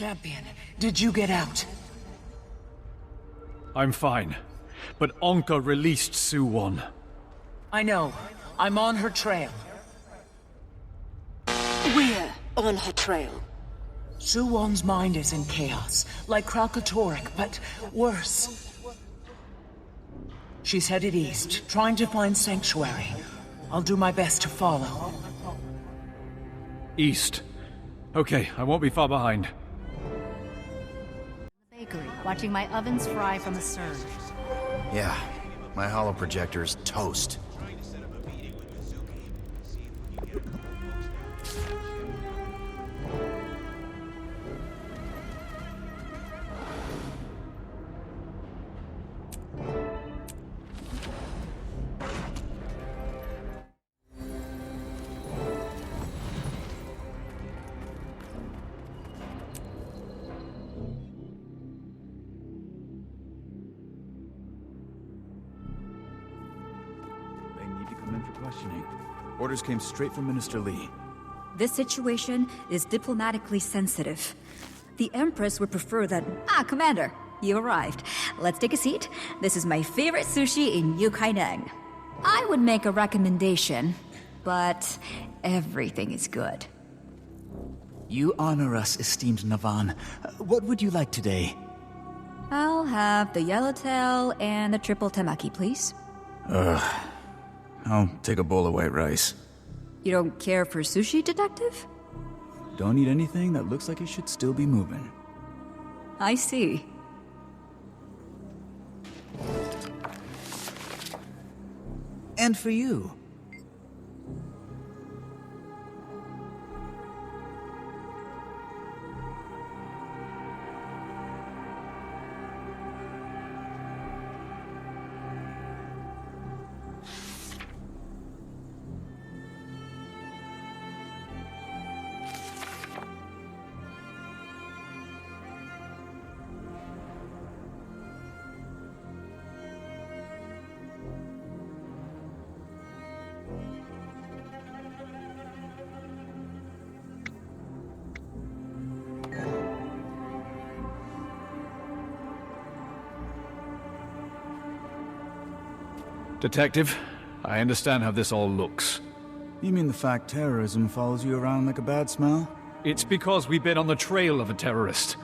Champion, did you get out? I'm fine, but Anka released Suwon. I know. I'm on her trail. We're on her trail. Suwon's mind is in chaos, like Kralkatorrik, but worse. She's headed east, trying to find sanctuary. I'll do my best to follow. East. Okay, I won't be far behind. Bakery, watching my ovens fry from a surge. Yeah, my holo projector's toast. Orders came straight from Minister Lee. This situation is diplomatically sensitive. The Empress would prefer that... Commander, you arrived. Let's take a seat. This is my favorite sushi in Kaineng. I would make a recommendation, but everything is good. You honor us, esteemed Navan. What would you like today? I'll have the yellowtail and the triple temaki, please. I'll take a bowl of white rice. You don't care for sushi, Detective? Don't eat anything that looks like it should still be moving. I see. And for you. Detective, I understand how this all looks. You mean the fact terrorism follows you around like a bad smell? It's because we've been on the trail of a terrorist.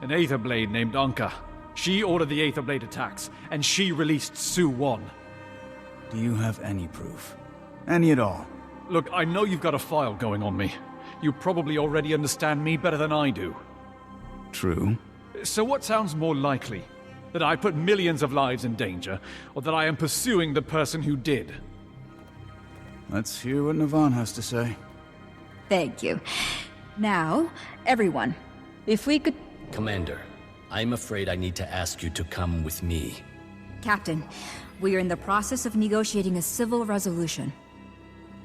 An Aetherblade named Anka. She ordered the Aetherblade attacks, and she released Suwon. Do you have any proof? Any at all? Look, I know you've got a file going on me. You probably already understand me better than I do. True. So what sounds more likely? That I put millions of lives in danger, or that I am pursuing the person who did? Let's hear what Navan has to say. Thank you. Now, everyone, if we could... Commander, I'm afraid I need to ask you to come with me. Captain, we are in the process of negotiating a civil resolution.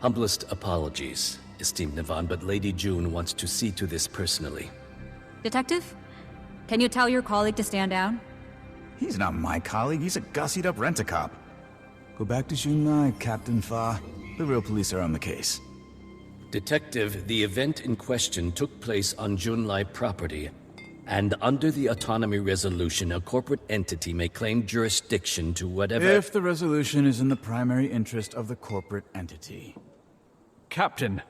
Humblest apologies, esteemed Navan, but Lady Joon wants to see to this personally. Detective, can you tell your colleague to stand down? He's not my colleague, he's a gussied-up rent-a-cop. Go back to Junai, Captain Fa. The real police are on the case. Detective, the event in question took place on Junlai property, and under the autonomy resolution, a corporate entity may claim jurisdiction to whatever... If the resolution is in the primary interest of the corporate entity. Captain,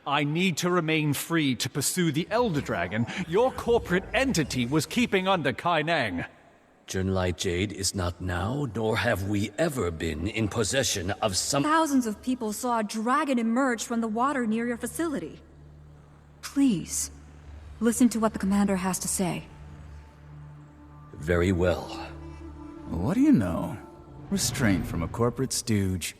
I need to remain free to pursue the Elder Dragon your corporate entity was keeping under Kaineng. Junlai Jade is not now, nor have we ever been, in possession of some... Thousands of people saw a dragon emerge from the water near your facility. Please, listen to what the commander has to say. Very well. What do you know? Restraint from a corporate stooge.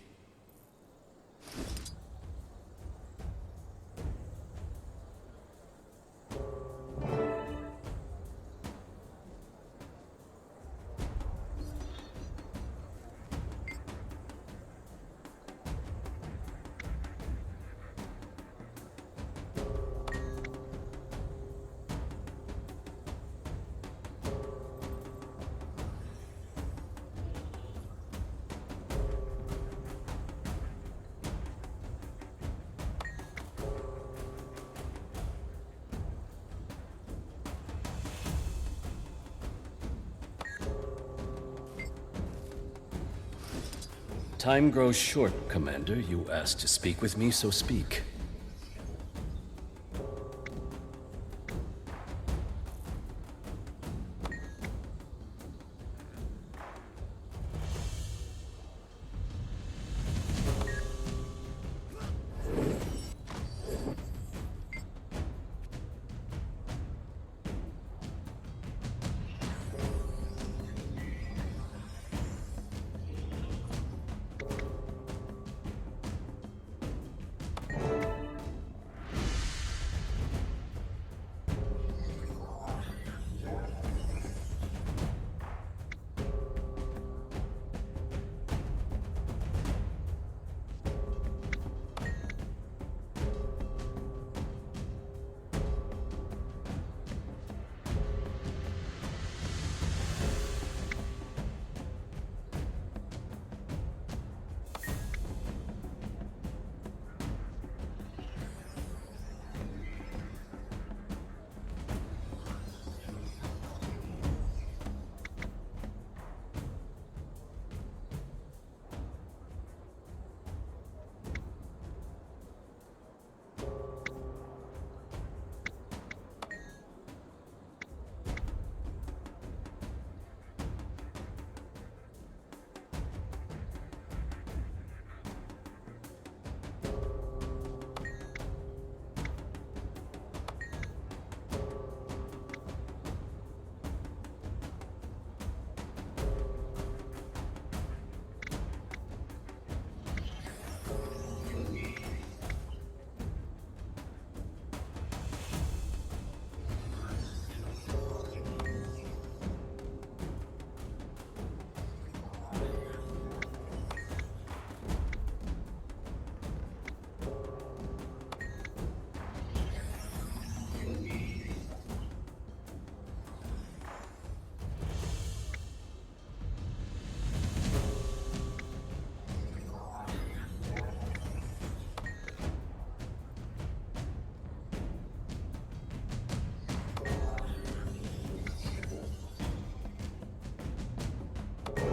Time grows short, Commander. You asked to speak with me, so speak.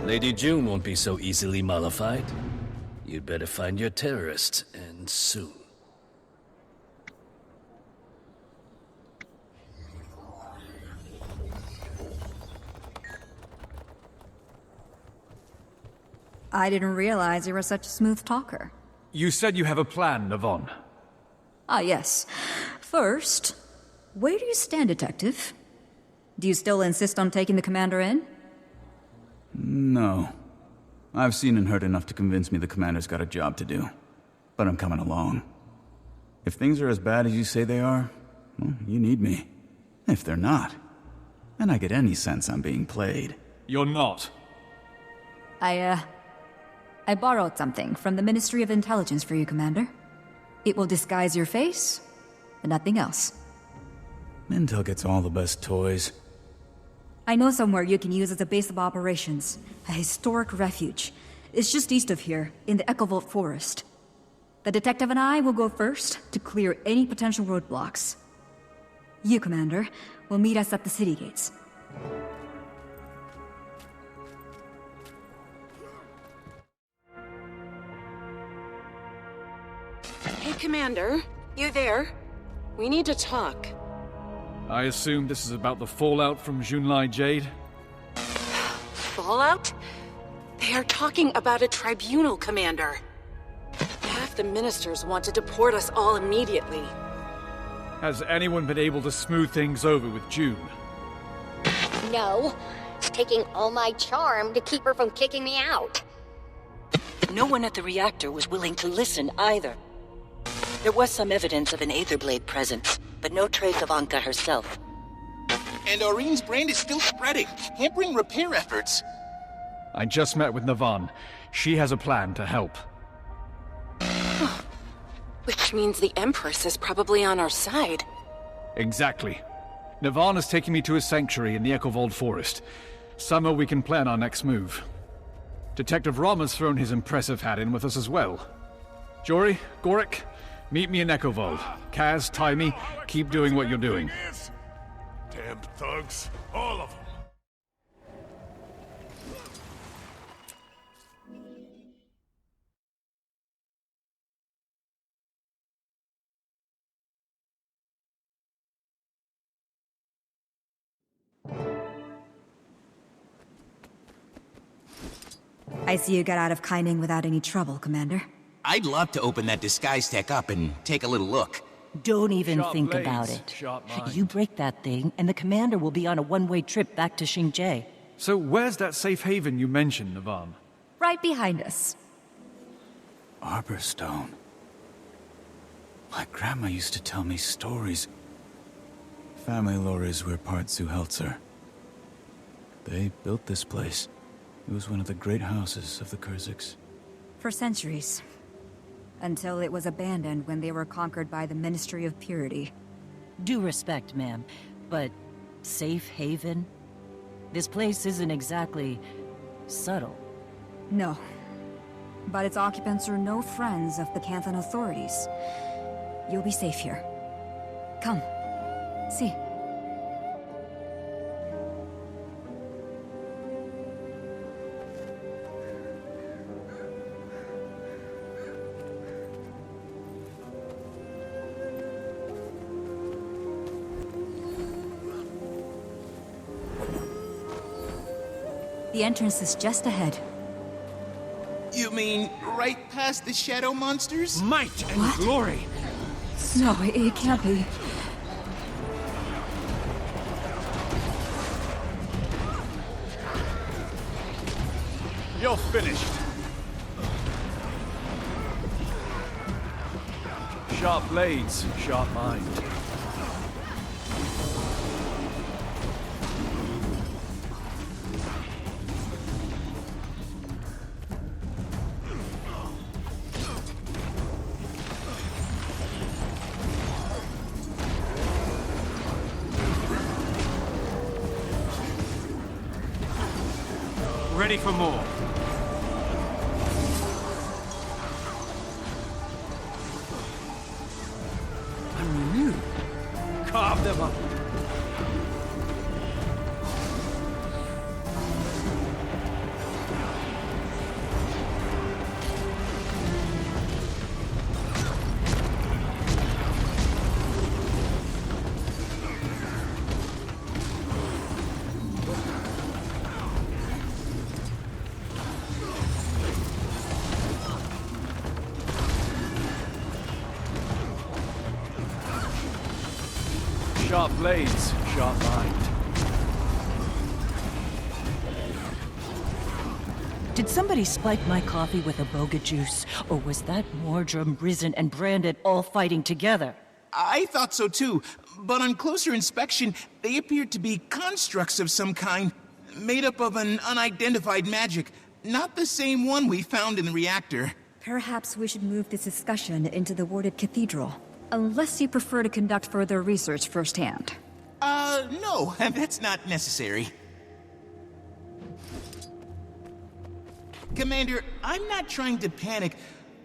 Lady Joon won't be so easily mollified. You'd better find your terrorists, and soon. I didn't realize you were such a smooth talker. You said you have a plan, Navan. Ah, yes. First, where do you stand, Detective? Do you still insist on taking the commander in? No. I've seen and heard enough to convince me the commander's got a job to do. But I'm coming along. If things are as bad as you say they are, well, you need me. If they're not, then I get any sense I'm being played. You're not. I borrowed something from the Ministry of Intelligence for you, Commander. It will disguise your face, and nothing else. Intel gets all the best toys. I know somewhere you can use as a base of operations. A historic refuge. It's just east of here, in the Echovald forest. The detective and I will go first to clear any potential roadblocks. You, Commander, will meet us at the city gates. Hey, Commander. You there? We need to talk. I assume this is about the fallout from Junlai Jade? Fallout? They are talking about a tribunal, Commander. Half the ministers want to deport us all immediately. Has anyone been able to smooth things over with Joon? No. It's taking all my charm to keep her from kicking me out. No one at the reactor was willing to listen either. There was some evidence of an Aetherblade presence, but no trace of Anka herself. And Aureen's brand is still spreading, hampering repair efforts. I just met with Navan. She has a plan to help. Which means the Empress is probably on our side. Exactly. Navan is taking me to a sanctuary in the Echovald forest. Somewhere we can plan our next move. Detective Rama's thrown his impressive hat in with us as well. Jory, Gorik, meet me in Echovald. Kaz, Taimi, keep doing what you're doing. Damn thugs, all of them. I see you got out of Kaineng without any trouble, Commander. I'd love to open that disguise tech up and take a little look. Don't even Sharp think blades, about it. sharp mind. You break that thing, and the commander will be on a one-way trip back to Xinjie. So where's that safe haven you mentioned, Navan? Right behind us. Arborstone. My grandma used to tell me stories. Family lore is we're part Zuhelzer. They built this place. It was one of the great houses of the Kurziks. For centuries. Until it was abandoned when they were conquered by the Ministry of Purity. Due respect, ma'am, but safe haven? This place isn't exactly subtle. No. But its occupants are no friends of the Canthan authorities. You'll be safe here. Come. See. The entrance is just ahead. You mean right past the shadow monsters? Might and glory! No, it can't be. You're finished. Sharp blades, sharp mind. Ready for more. I'm new. Carve them up. Sharp blades, sharp mind. Did somebody spike my coffee with a boga juice? Or was that Mordrum, Risen, and Branded all fighting together? I thought so too, but on closer inspection, they appeared to be constructs of some kind, made up of an unidentified magic, not the same one we found in the reactor. Perhaps we should move this discussion into the warded cathedral. Unless you prefer to conduct further research firsthand. No, that's not necessary. Commander, I'm not trying to panic,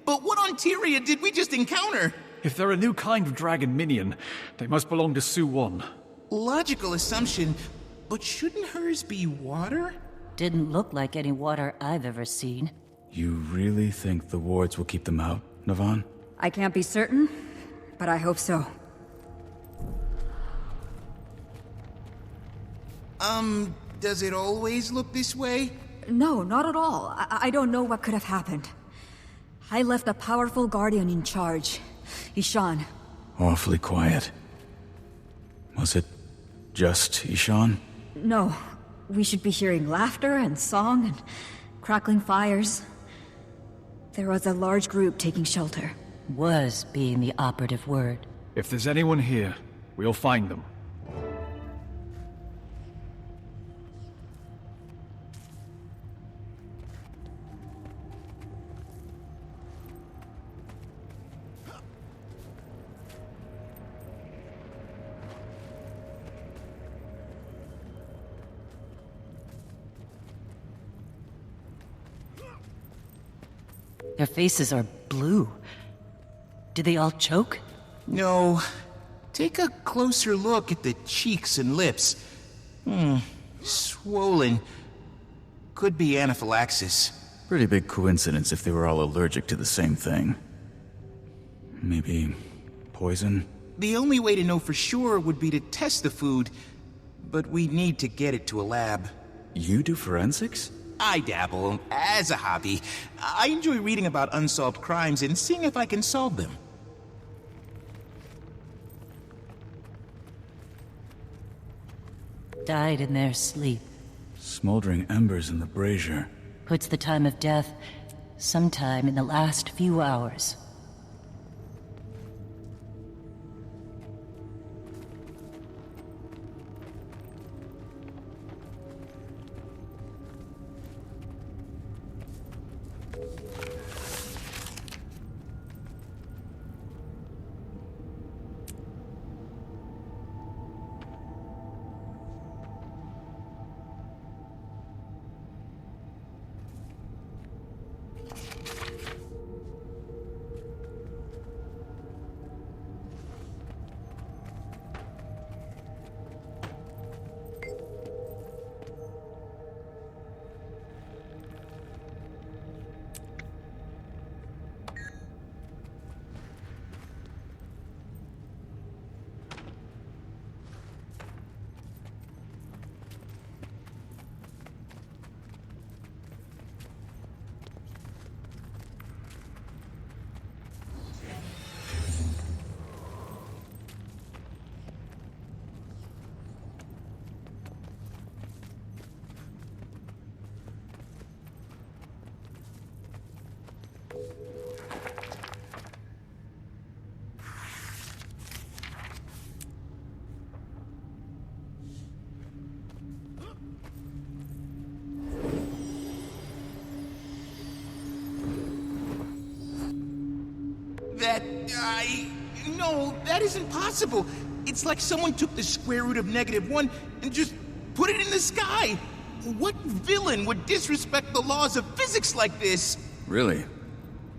but what on Tyria did we just encounter? If they're a new kind of dragon minion, they must belong to Su-1. Logical assumption, but shouldn't hers be water? Didn't look like any water I've ever seen. You really think the wards will keep them out, Navan? I can't be certain, but I hope so. Does it always look this way? No, not at all. I don't know what could have happened. I left a powerful guardian in charge. Ishan. Awfully quiet. Was it just Ishan? No. We should be hearing laughter and song and crackling fires. There was a large group taking shelter. Was being the operative word. If there's anyone here, we'll find them. Their faces are blue. Did they all choke? No. Take a closer look at the cheeks and lips. Swollen. Could be anaphylaxis. Pretty big coincidence if they were all allergic to the same thing. Maybe poison? The only way to know for sure would be to test the food, but we need to get it to a lab. You do forensics? I dabble, as a hobby. I enjoy reading about unsolved crimes and seeing if I can solve them. Died in their sleep. Smoldering embers in the brazier. Puts the time of death sometime in the last few hours. No, that isn't possible. It's like someone took the square root of -1 and just put it in the sky. What villain would disrespect the laws of physics like this? Really?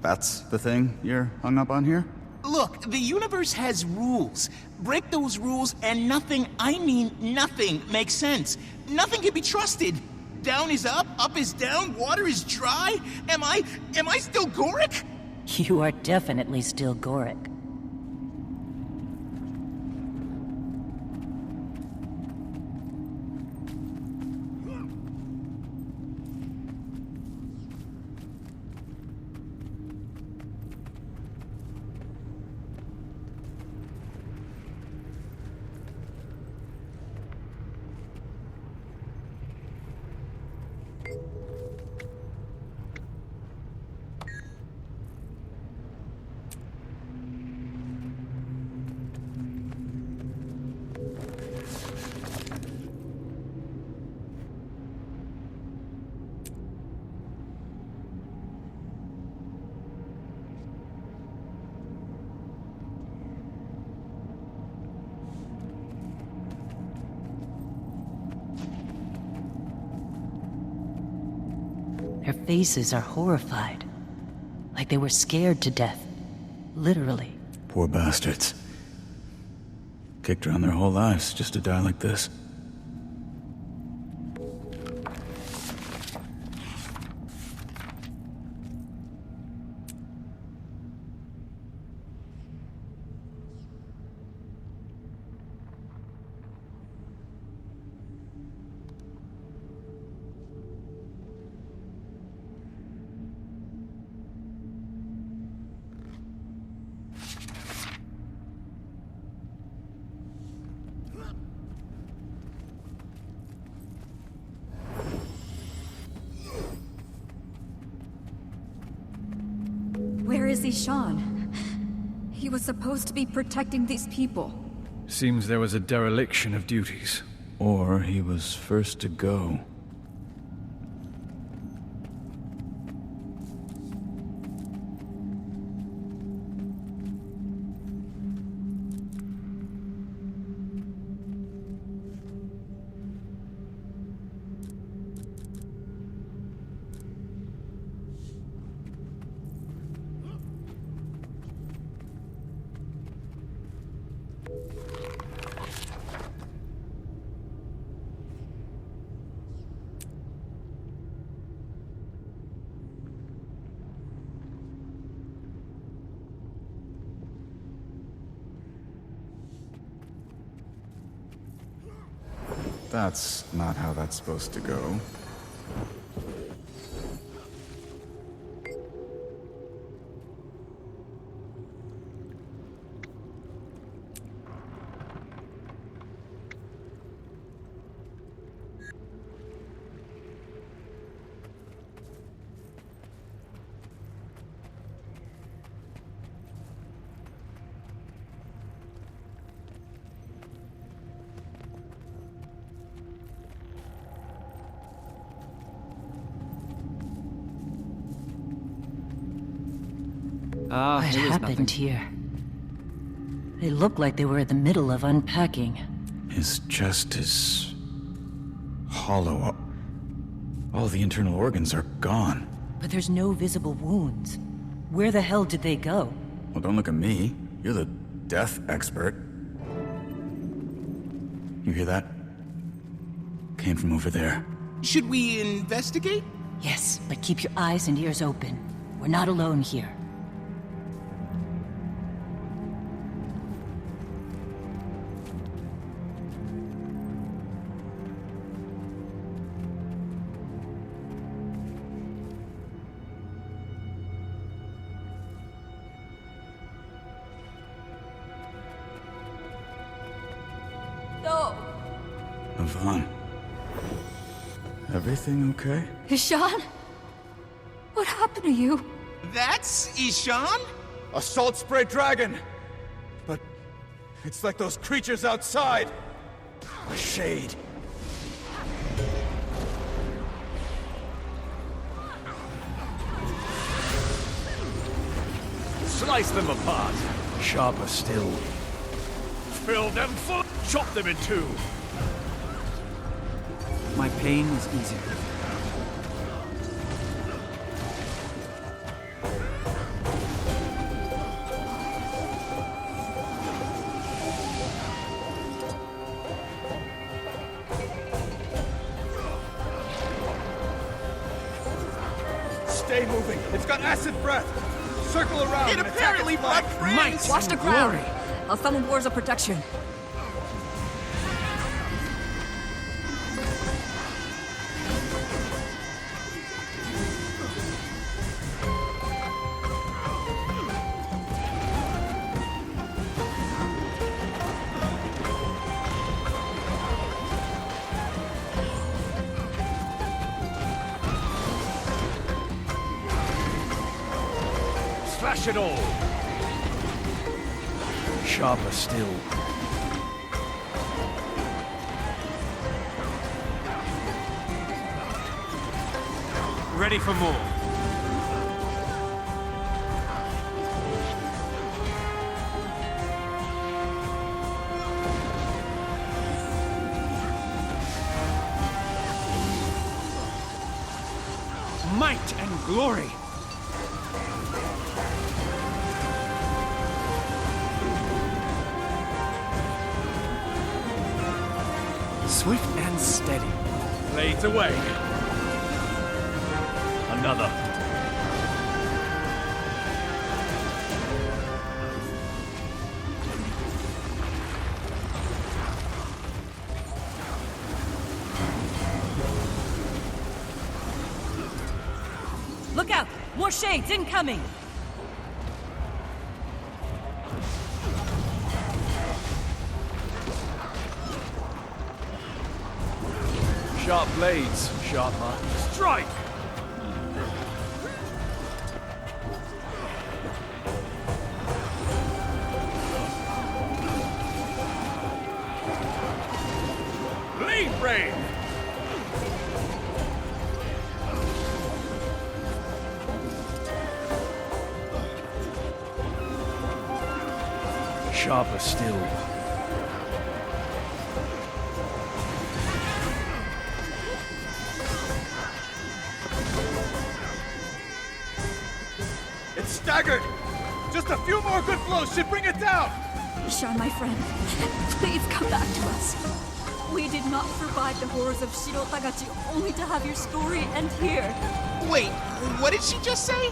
That's the thing you're hung up on here? Look, the universe has rules. Break those rules and nothing, I mean nothing, makes sense. Nothing can be trusted. Down is up is down, water is dry. Am I still Goric? You are definitely still Goric. Their faces are horrified. Like they were scared to death. Literally. Poor bastards. Kicked around their whole lives just to die like this. Where is Ishan? He was supposed to be protecting these people. Seems there was a dereliction of duties. Or he was first to go. That's not how that's supposed to go. What happened here? They look like they were in the middle of unpacking. His chest is hollow. All the internal organs are gone. But there's no visible wounds. Where the hell did they go? Well, don't look at me. You're the death expert. You hear that? Came from over there. Should we investigate? Yes, but keep your eyes and ears open. We're not alone here. No! Navan. Everything okay? Ishan? What happened to you? That's Ishan? A salt spray dragon! But it's like those creatures outside. A shade. Slice them apart. Sharper still. Fill them full. Chop them in two. My pain is easier. Stay moving. It's got acid breath. Circle around. It apparently brought friends. Watch the ground! I'll summon wars of protection. Slash it all. Sharper still. Ready for more. Might and glory. Swift and steady. Blades away. Another. Look out! More shades incoming! Sharp blades, sharper. Strike! Blade rain! Sharper still. It's staggered! Just a few more good blows should bring it down! Ishan, my friend, please come back to us. We did not survive the horrors of Shirotagachi only to have your story end here. Wait, what did she just say?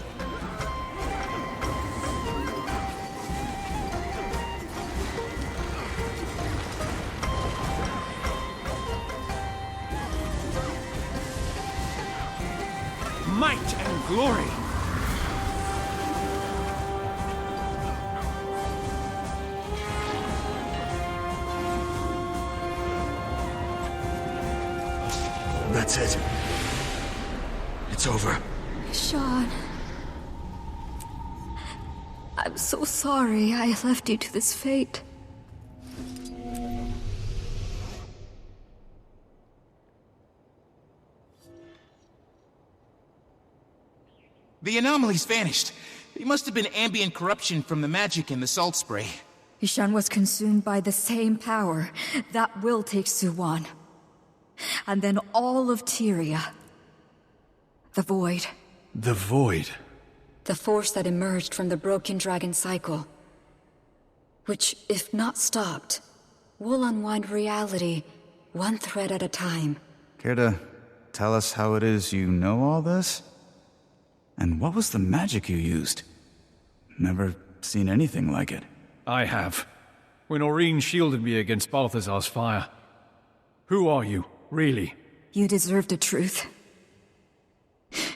Might and glory! That's it. It's over. Ishan. I'm so sorry I left you to this fate. The anomaly's vanished. It must have been ambient corruption from the magic in the salt spray. Ishan was consumed by the same power that will take Suwon. And then all of Tyria. The Void. The Void? The force that emerged from the broken dragon cycle. Which, if not stopped, will unwind reality one thread at a time. Care to tell us how it is you know all this? And what was the magic you used? Never seen anything like it. I have. When Aurene shielded me against Balthazar's fire. Who are you, really? You deserve the truth.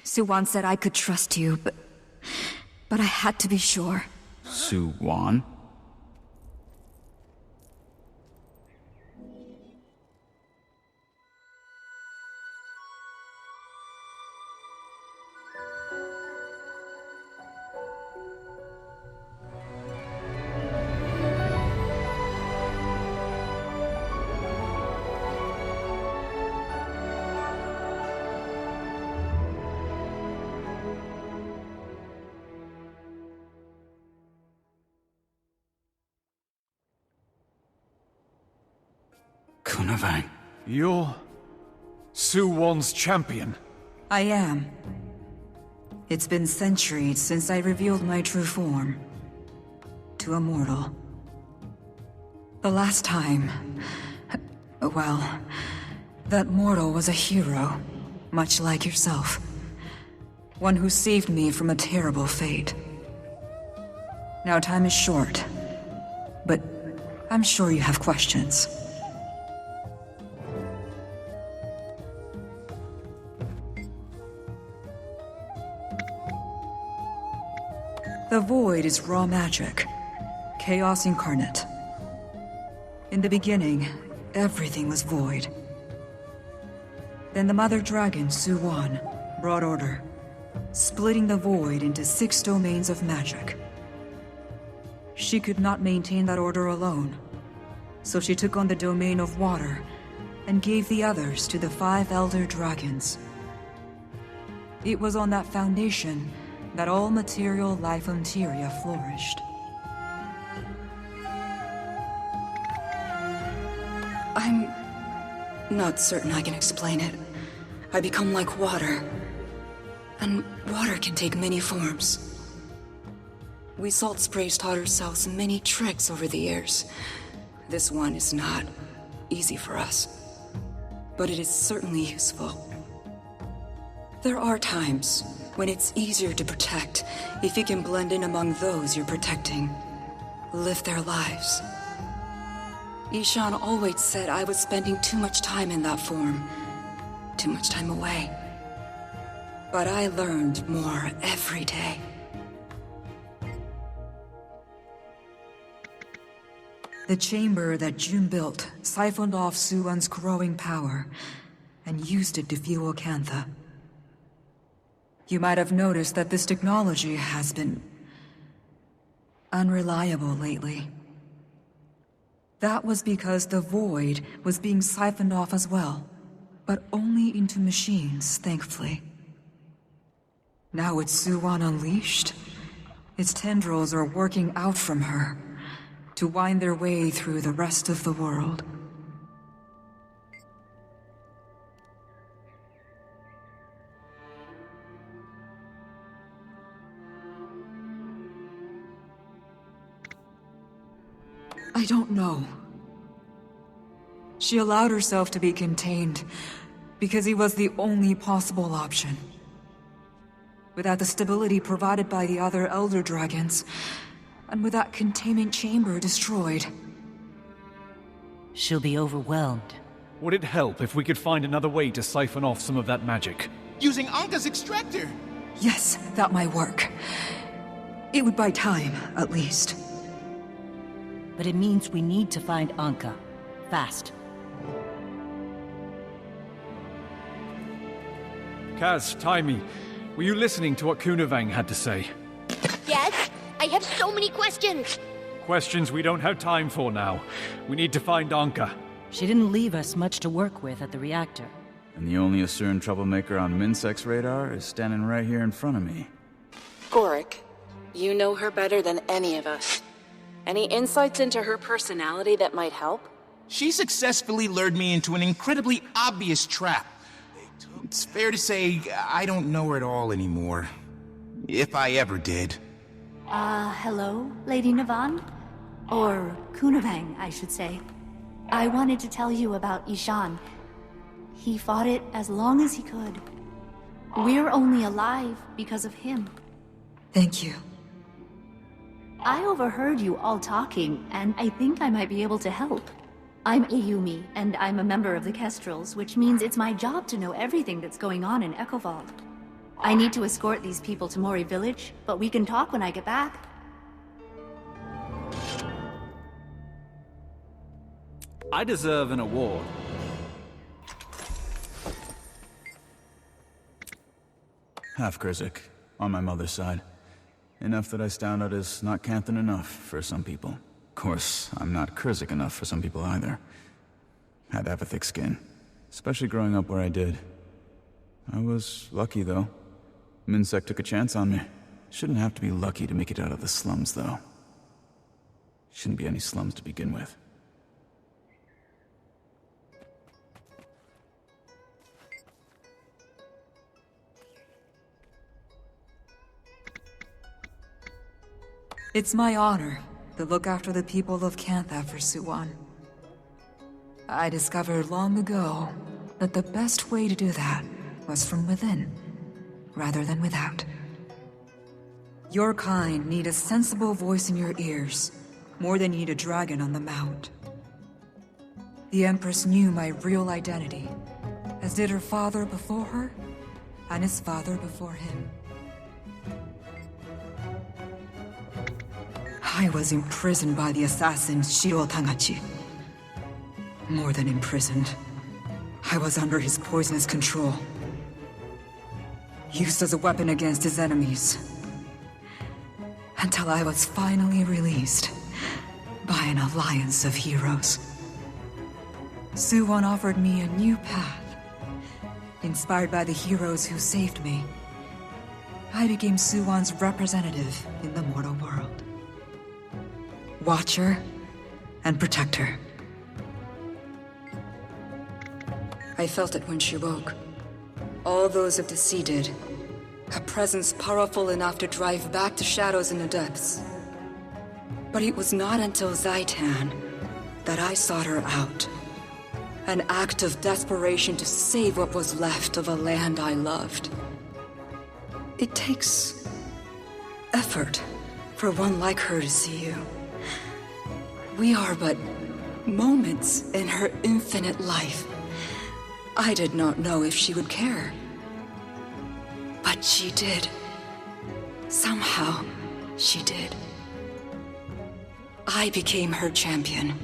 Suwon said I could trust you, but I had to be sure. Suwon? Kuunavang. You're Suwon's champion. I am. It's been centuries since I revealed my true form. To a mortal. The last time... well... that mortal was a hero. Much like yourself. One who saved me from a terrible fate. Now time is short. But I'm sure you have questions. The Void is raw magic. Chaos incarnate. In the beginning, everything was void. Then the Mother Dragon, Suwon, brought order, splitting the Void into 6 domains of magic. She could not maintain that order alone, so she took on the domain of water and gave the others to the 5 Elder Dragons. It was on that foundation that all material life on Tyria flourished. I'm not certain I can explain it. I become like water. And water can take many forms. We Salt Sprays taught ourselves many tricks over the years. This one is not easy for us. But it is certainly useful. There are times when it's easier to protect if you can blend in among those you're protecting. Live their lives. Ishan always said I was spending too much time in that form. Too much time away. But I learned more every day. The chamber that Joon built siphoned off Suwon's growing power and used it to fuel Cantha. You might have noticed that this technology has been unreliable lately. That was because the Void was being siphoned off as well, but only into machines, thankfully. Now with Suwon unleashed, its tendrils are working out from her to wind their way through the rest of the world. I don't know. She allowed herself to be contained because he was the only possible option. Without the stability provided by the other Elder Dragons, and with that containment chamber destroyed. She'll be overwhelmed. Would it help if we could find another way to siphon off some of that magic? Using Anka's extractor! Yes, that might work. It would buy time, at least. But it means we need to find Anka. Fast. Kaz, Taimi, were you listening to what Kuunavang had to say? Yes? I have so many questions! Questions we don't have time for now. We need to find Anka. She didn't leave us much to work with at the reactor. And the only Asuran troublemaker on Minsec's radar is standing right here in front of me. Gorik, You know her better than any of us. Any insights into her personality that might help? She successfully lured me into an incredibly obvious trap. It's fair to say I don't know her at all anymore. If I ever did. Hello, Lady Navan? Or Kuunavang, I should say. I wanted to tell you about Ishan. He fought it as long as he could. We're only alive because of him. Thank you. I overheard you all talking, and I think I might be able to help. I'm Ayumi, and I'm a member of the Kestrels, which means it's my job to know everything that's going on in Echovald. I need to escort these people to Mori Village, but we can talk when I get back. I deserve an award. Half Krizik, on my mother's side. Enough that I stand out as not Canthan enough for some people. Of course, I'm not Krizik enough for some people either. Had to have a thick skin, especially growing up where I did. I was lucky, though. Minsec took a chance on me. Shouldn't have to be lucky to make it out of the slums, though. Shouldn't be any slums to begin with. It's my honor to look after the people of Kantha for Suwan. I discovered long ago that the best way to do that was from within, rather than without. Your kind need a sensible voice in your ears, more than you need a dragon on the mount. The Empress knew my real identity, as did her father before her, and his father before him. I was imprisoned by the assassin Shiro Tangachi. More than imprisoned. I was under his poisonous control. Used as a weapon against his enemies. Until I was finally released by an alliance of heroes. Suwon offered me a new path. Inspired by the heroes who saved me, I became Suwon's representative in the mortal world. Watcher and protector. I felt it when she woke. All those of the sea did. A presence powerful enough to drive back the shadows in the depths. But it was not until Zaitan that I sought her out. An act of desperation to save what was left of a land I loved. It takes effort for one like her to see you. We are but moments in her infinite life. I did not know if she would care. But she did. Somehow, she did. I became her champion.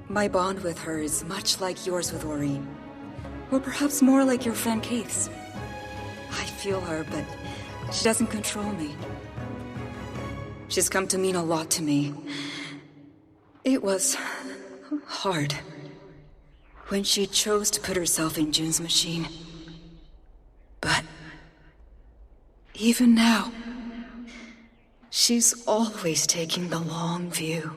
My bond with her is much like yours with Aurene. Or perhaps more like your friend Keith's. I feel her, but she doesn't control me. She's come to mean a lot to me. It was hard when she chose to put herself in Joon's machine. But even now, she's always taking the long view.